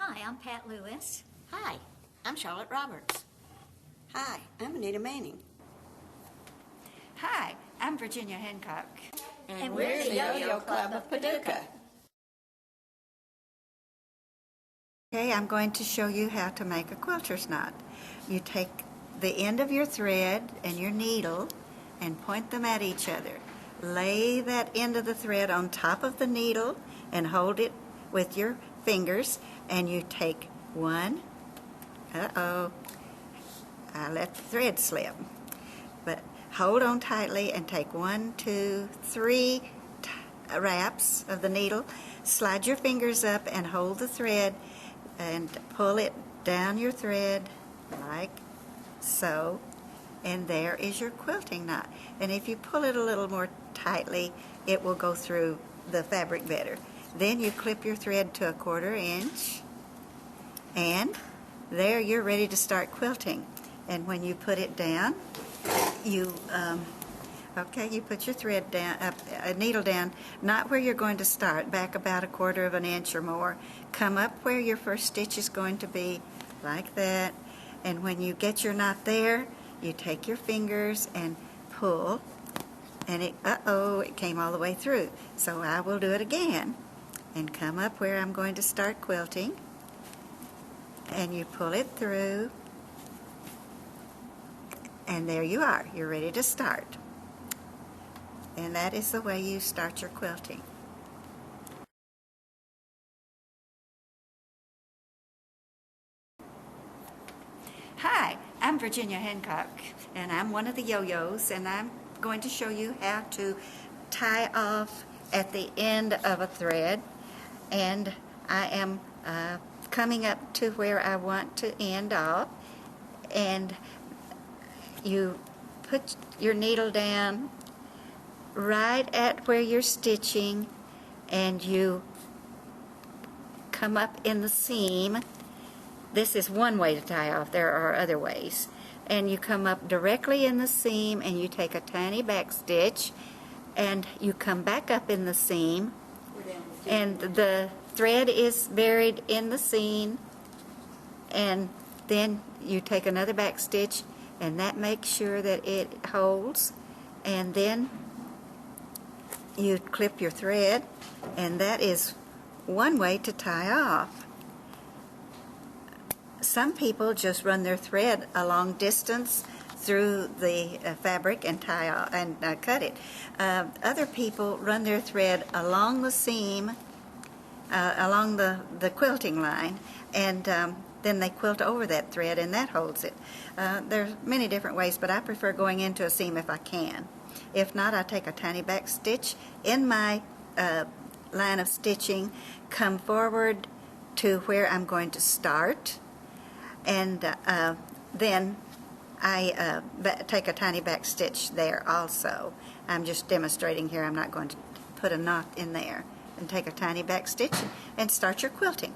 Hi, I'm Pat Lewis. Hi, I'm Charlotte Roberts. Hi, I'm Anita Manning. Hi, I'm Virginia Hancock. And we're the Yo Club of Paducah. Okay, I'm going to show you how to make a quilter's knot. You take the end of your thread and your needle and point them at each other. Lay that end of the thread on top of the needle and hold it with your fingers, and you take one. I let the thread slip. But hold on tightly and take 1, 2, 3 wraps of the needle. Slide your fingers up and hold the thread and pull it down your thread like so. And there is your quilting knot. And if you pull it a little more tightly, it will go through the fabric better. Then you clip your thread to 1/4 inch, and there you're ready to start quilting. And when you put it down, you put your thread down, a needle down, not where you're going to start, back about 1/4 inch or more. Come up where your first stitch is going to be, like that. And when you get your knot there, you take your fingers and pull, and it came all the way through. So I will do it again, and come up where I'm going to start quilting, and you pull it through, and there you are. You're ready to start. And that is the way you start your quilting. Hi, I'm Virginia Hancock, and I'm one of the yo-yos, and I'm going to show you how to tie off at the end of a thread. And I am coming up to where I want to end off, and you put your needle down right at where you're stitching, and you come up in the seam. This is one way to tie off. There are other ways. And you come up directly in the seam, and you take a tiny back stitch, and you come back up in the seam, and the thread is buried in the seam, and then you take another back stitch, and that makes sure that it holds, and then you clip your thread, and that is one way to tie off. Some people just run their thread a long distance through the fabric and tie off and cut it. Other people run their thread along the seam, along the quilting line, and then they quilt over that thread, and that holds it. There's many different ways, but I prefer going into a seam if I can. If not, I take a tiny back stitch in my line of stitching, come forward to where I'm going to start, and then I take a tiny back stitch there also. I'm just demonstrating here. I'm not going to put a knot in there. And take a tiny back stitch and start your quilting.